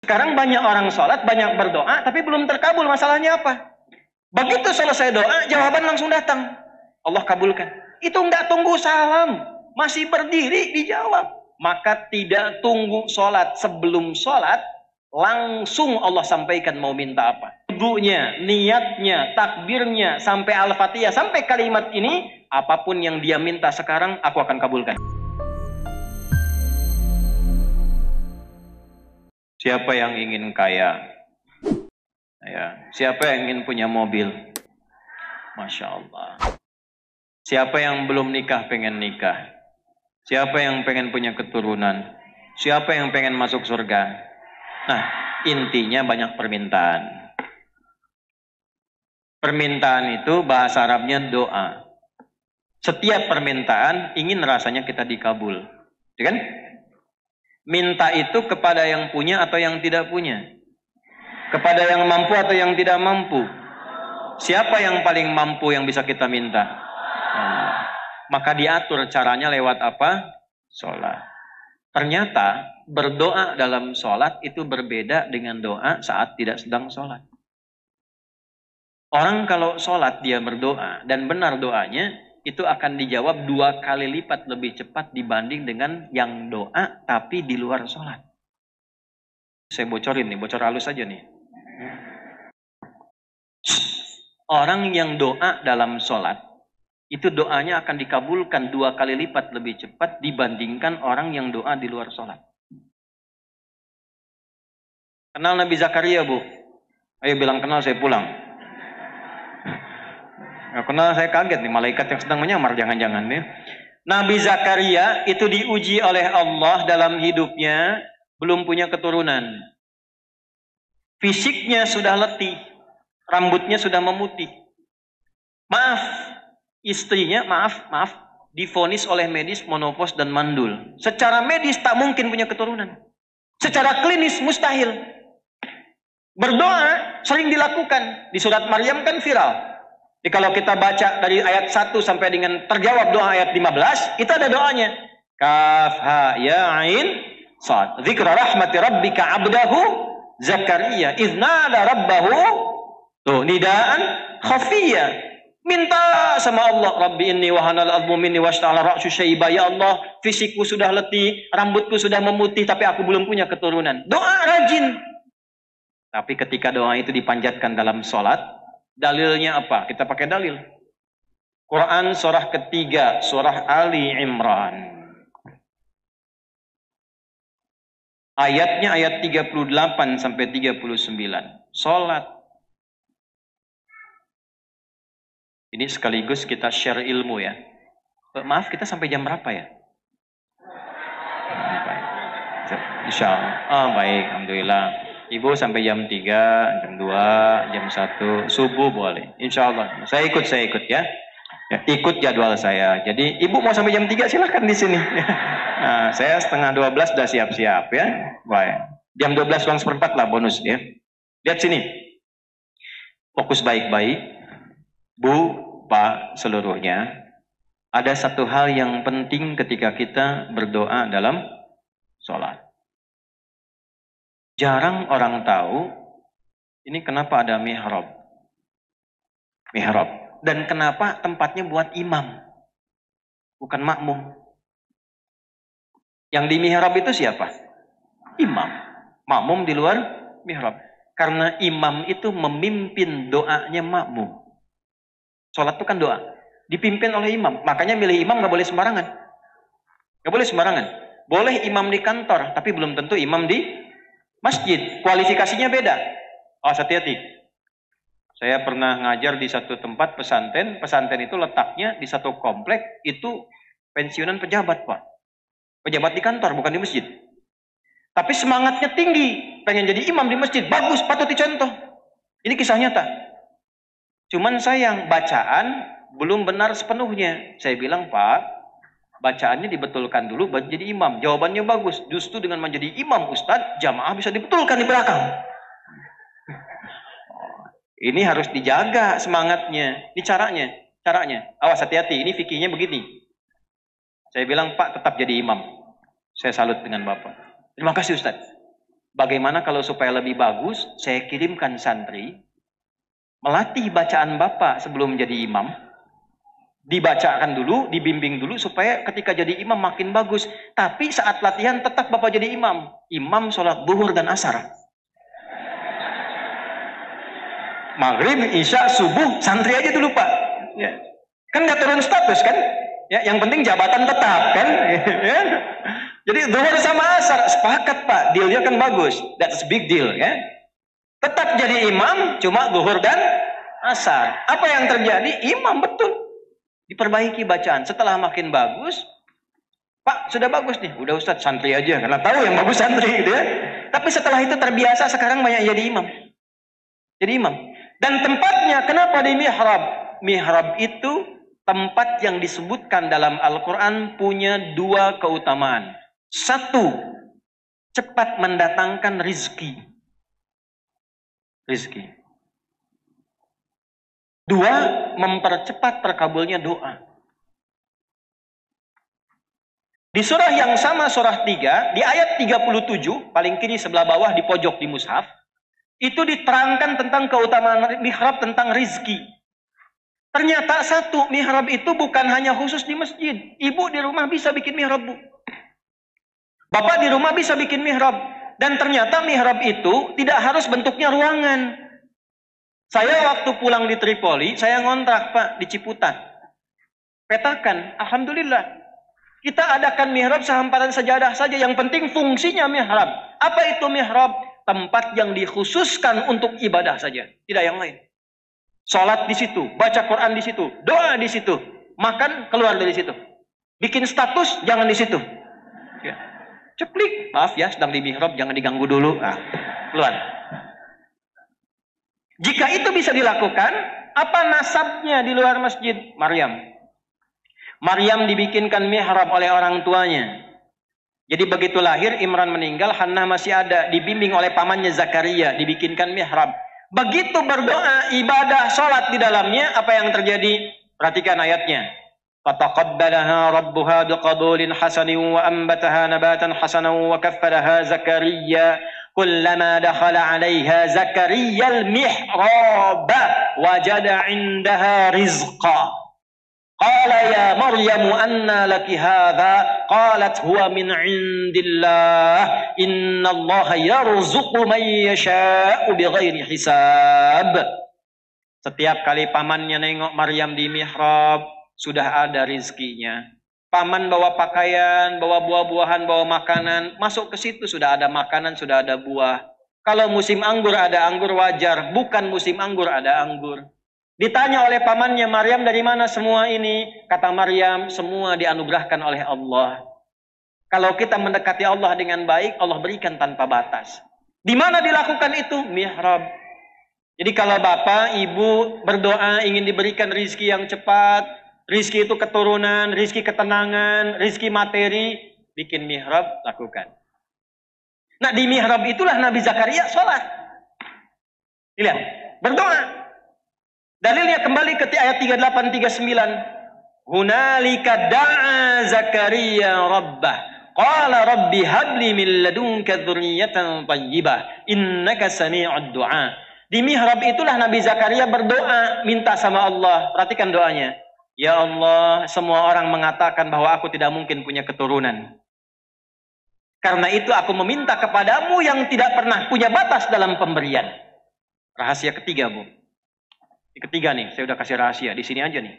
Sekarang banyak orang sholat, banyak berdoa, tapi belum terkabul. Masalahnya apa? Begitu selesai doa, jawaban langsung datang. Allah kabulkan. Itu nggak tunggu salam, masih berdiri dijawab. Maka tidak tunggu sholat. Sebelum sholat, langsung Allah sampaikan mau minta apa. Ibunya, niatnya, takbirnya, sampai Al-Fatihah, sampai kalimat ini, apapun yang dia minta sekarang, aku akan kabulkan. Siapa yang ingin kaya? Ya. Siapa yang ingin punya mobil? Masya Allah. Siapa yang belum nikah pengen nikah? Siapa yang pengen punya keturunan? Siapa yang pengen masuk surga? Nah, intinya banyak permintaan. Permintaan itu bahasa Arabnya doa. Setiap permintaan ingin rasanya kita dikabul. Ya kan? Minta itu kepada yang punya atau yang tidak punya? Kepada yang mampu atau yang tidak mampu? Siapa yang paling mampu yang bisa kita minta? Maka diatur caranya lewat apa? Sholat. Ternyata berdoa dalam sholat itu berbeda dengan doa saat tidak sedang sholat. Orang kalau sholat dia berdoa dan benar doanya, itu akan dijawab 2 kali lipat lebih cepat dibanding dengan yang doa tapi di luar sholat. Saya bocorin nih, bocor halus aja nih. Orang yang doa dalam sholat, itu doanya akan dikabulkan 2 kali lipat lebih cepat dibandingkan orang yang doa di luar sholat. Kenal Nabi Zakaria, Bu? Ayo bilang kenal, saya pulang. Kenal, saya kaget nih, malaikat yang sedang menyamar jangan-jangan nih. Nabi Zakaria itu diuji oleh Allah dalam hidupnya, belum punya keturunan. Fisiknya sudah letih, rambutnya sudah memutih. Maaf, istrinya, maaf, divonis oleh medis monopos dan mandul. Secara medis tak mungkin punya keturunan. Secara klinis mustahil. Berdoa sering dilakukan. Di surat Maryam kan viral. Jadi kalau kita baca dari ayat 1 sampai dengan terjawab doa ayat 15, itu ada doanya. Kaf ha ya ain sad. Dzikra rahmati rabbika 'abdahu Zakaria idz nada rabbahu. Tuh, nidaan khafiyya. Minta sama Allah, Rabbi inni wahanal 'azmu minni washta'ala ra'su syaiba. Ya Allah, fisikku sudah letih, rambutku sudah memutih, tapi aku belum punya keturunan. Doa rajin. Tapi ketika doa itu dipanjatkan dalam sholat, dalilnya apa? Kita pakai dalil. Quran surah ketiga, surah Ali Imran. Ayatnya ayat 38 sampai 39. Sholat. Ini sekaligus kita share ilmu ya. Maaf, kita sampai jam berapa ya? Insya Allah. Baik, alhamdulillah. Ibu sampai jam 3, jam 2, jam 1, subuh boleh. Insya Allah. Saya ikut ya. Ikut jadwal saya. Jadi ibu mau sampai jam 3 silahkan di sini. Nah, saya setengah 12 sudah siap-siap ya. Baik. Jam 12 kurang seperempat lah bonus ya. Lihat sini. Fokus baik-baik. Bu, Pak, seluruhnya. Ada satu hal yang penting ketika kita berdoa dalam sholat. Jarang orang tahu ini kenapa ada mihrab. Dan kenapa tempatnya buat imam, bukan makmum. Yang di mihrab itu siapa? Imam. Makmum di luar mihrab. Karena imam itu memimpin doanya makmum. Sholat itu kan doa. Dipimpin oleh imam. Makanya milih imam nggak boleh sembarangan. Nggak boleh sembarangan. Boleh imam di kantor, tapi belum tentu imam di masjid. Kualifikasinya beda. Hati-hati. Saya pernah ngajar di satu tempat pesantren. Pesantren itu letaknya di satu komplek. Itu pensiunan pejabat, Pak. Pejabat di kantor, bukan di masjid. Tapi semangatnya tinggi. Pengen jadi imam di masjid. Bagus, patut dicontoh. Ini kisah nyata. Cuman sayang, bacaan belum benar sepenuhnya. Saya bilang, Pak, bacaannya dibetulkan dulu baru jadi imam. Jawabannya bagus. Justru dengan menjadi imam Ustadz, jamaah bisa dibetulkan di belakang. Ini harus dijaga semangatnya. Ini caranya. Awas, hati-hati. Ini fikihnya begini. Saya bilang, Pak tetap jadi imam. Saya salut dengan Bapak. Terima kasih Ustadz. Bagaimana kalau supaya lebih bagus, saya kirimkan santri melatih bacaan Bapak sebelum jadi imam. Dibacakan dulu, dibimbing dulu supaya ketika jadi imam makin bagus. Tapi saat latihan tetap Bapak jadi imam. Imam sholat zuhur dan asar. Maghrib, isya, subuh, santri aja dulu Pak. Ya. Kan nggak turun status kan? Ya, yang penting jabatan tetap kan? Ya. Jadi zuhur sama asar sepakat Pak, dealnya kan bagus. That's a big deal ya. Tetap jadi imam, cuma zuhur dan asar. Apa yang terjadi? Imam betul. Diperbaiki bacaan. Setelah makin bagus, Pak sudah bagus nih, udah Ustadz santri aja karena tahu yang bagus santri gitu ya. Tapi setelah itu terbiasa, sekarang banyak jadi imam. Jadi imam. Dan tempatnya kenapa di mihrab? Mihrab itu tempat yang disebutkan dalam Al-Quran punya dua keutamaan. Satu, cepat mendatangkan rizki. Rizki. Dua, mempercepat terkabulnya doa. Di surah yang sama, surah 3, di ayat 37, paling kiri sebelah bawah di pojok di mushaf, itu diterangkan tentang keutamaan mihrab, tentang rizki. Ternyata satu, mihrab itu bukan hanya khusus di masjid. Ibu di rumah bisa bikin mihrab, Bu. Bapak di rumah bisa bikin mihrab. Dan ternyata mihrab itu tidak harus bentuknya ruangan. Saya waktu pulang di Tripoli, saya ngontrak Pak di Ciputat. Petakan, alhamdulillah. Kita adakan mihrab sehamparan sajadah saja. Yang penting fungsinya mihrab. Apa itu mihrab? Tempat yang dikhususkan untuk ibadah saja, tidak yang lain. Sholat di situ, baca Quran di situ, doa di situ, makan keluar dari situ. Bikin status jangan di situ. Ya. Ceplik, maaf ya, sedang di mihrab, jangan diganggu dulu. Nah, keluar. Jika itu bisa dilakukan, apa nasabnya di luar masjid? Maryam. Maryam dibikinkan mihrab oleh orang tuanya. Jadi begitu lahir, Imran meninggal, Hannah masih ada, dibimbing oleh pamannya Zakaria, dibikinkan mihrab. Begitu berdoa, ibadah, sholat di dalamnya, apa yang terjadi? Perhatikan ayatnya. Fataqabbalaha rabbuha biqabulin hasanin wa ambataha nabatan hasanan wa kaffalaha Zakaria. Kullama dakhala 'alaiha Zakaria al-mihrab wajada 'indaha rizqa. Qala ya Maryam anna laki hadha? Qalat huwa min 'indillah. Innallaha yarzuqu man yasha'u bighairi hisab. Setiap kali pamannya nengok Maryam di mihrab, sudah ada rizkinya. Paman bawa pakaian, bawa buah-buahan, bawa makanan, masuk ke situ sudah ada makanan, sudah ada buah. Kalau musim anggur ada anggur wajar, bukan musim anggur ada anggur. Ditanya oleh pamannya, Maryam dari mana semua ini? Kata Maryam, semua dianugerahkan oleh Allah. Kalau kita mendekati Allah dengan baik, Allah berikan tanpa batas. Di mana dilakukan itu? Mihrab. Jadi kalau bapak, ibu berdoa ingin diberikan rizki yang cepat, rizki itu keturunan, rizki ketenangan, rizki materi, bikin mihrab, lakukan. Nah di mihrab itulah Nabi Zakaria sholat. Lihat, berdoa. Dalilnya kembali ke ayat 38-39. Hunalika da'a Zakaria rabbah. Qala rabbi habli min ladunka dzurriyyatan thayyibah. Innaka sami'ud du'a. Di mihrab itulah Nabi Zakaria berdoa, minta sama Allah. Perhatikan doanya. Ya Allah, semua orang mengatakan bahwa aku tidak mungkin punya keturunan. Karena itu aku meminta kepadamu yang tidak pernah punya batas dalam pemberian. Rahasia ketiga, Bu. Yang ketiga nih, saya udah kasih rahasia. Di sini aja nih.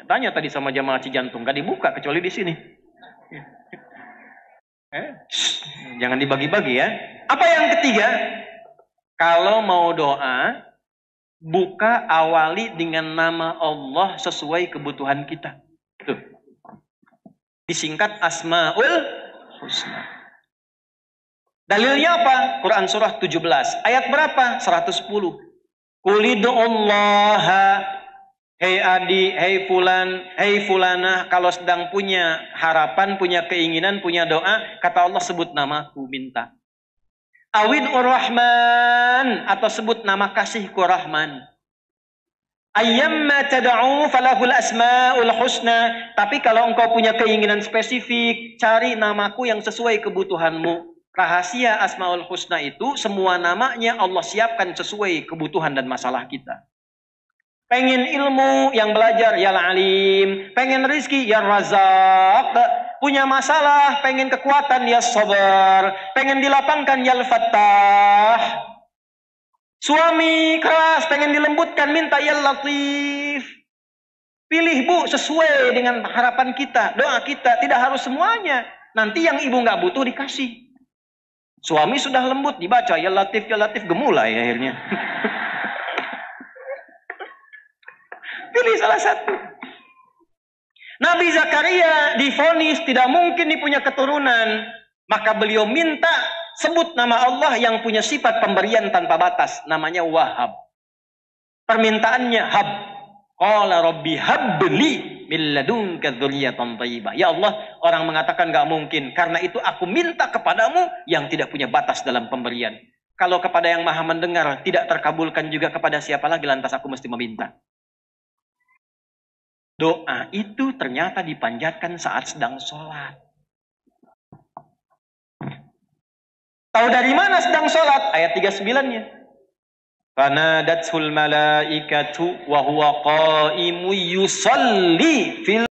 Tanya tadi sama jamaah Cijantung, gak dibuka kecuali di sini. Jangan dibagi-bagi ya. Apa yang ketiga? Kalau mau doa, buka awali dengan nama Allah sesuai kebutuhan kita. Tuh. Disingkat Asmaul Husna. Dalilnya apa? Quran surah 17. Ayat berapa? 110. Qulidu'ullaha. Hei adi, hei fulan, hei fulanah. Kalau sedang punya harapan, punya keinginan, punya doa, kata Allah sebut namaku, minta. Awid Ar-Rahman, atau sebut nama kasihku Rahman. Ayyamma tad'u falahul asmaul husna. Tapi kalau engkau punya keinginan spesifik, cari namaku yang sesuai kebutuhanmu. Rahasia Asmaul Husna itu semua namanya Allah siapkan sesuai kebutuhan dan masalah kita. Pengen ilmu yang belajar, ya Alim. Pengen rizki, ya Razak. Punya masalah, pengen kekuatan, ya Sabar. Pengen dilapangkan, ya Al-Fattah. Suami keras, pengen dilembutkan, minta, ya Latif. Pilih Bu, sesuai dengan harapan kita, doa kita. Tidak harus semuanya. Nanti yang ibu nggak butuh dikasih. Suami sudah lembut, dibaca, ya Latif, gemulai akhirnya. Pilih salah satu. Nabi Zakaria divonis tidak mungkin punya keturunan. Maka beliau minta sebut nama Allah yang punya sifat pemberian tanpa batas. Namanya Wahhab. Permintaannya Hab. Qala Rabbi habli min ladunka dzurriyyatan thayyibah. Ya Allah, orang mengatakan gak mungkin. Karena itu aku minta kepadamu yang tidak punya batas dalam pemberian. Kalau kepada yang maha mendengar tidak terkabulkan juga, kepada siapa lagi lantas aku mesti meminta? Doa itu ternyata dipanjatkan saat sedang sholat. Tahu dari mana sedang sholat? Ayat 39-nya. Fanadatul malaikatu wa huwa qaimun yusalli fil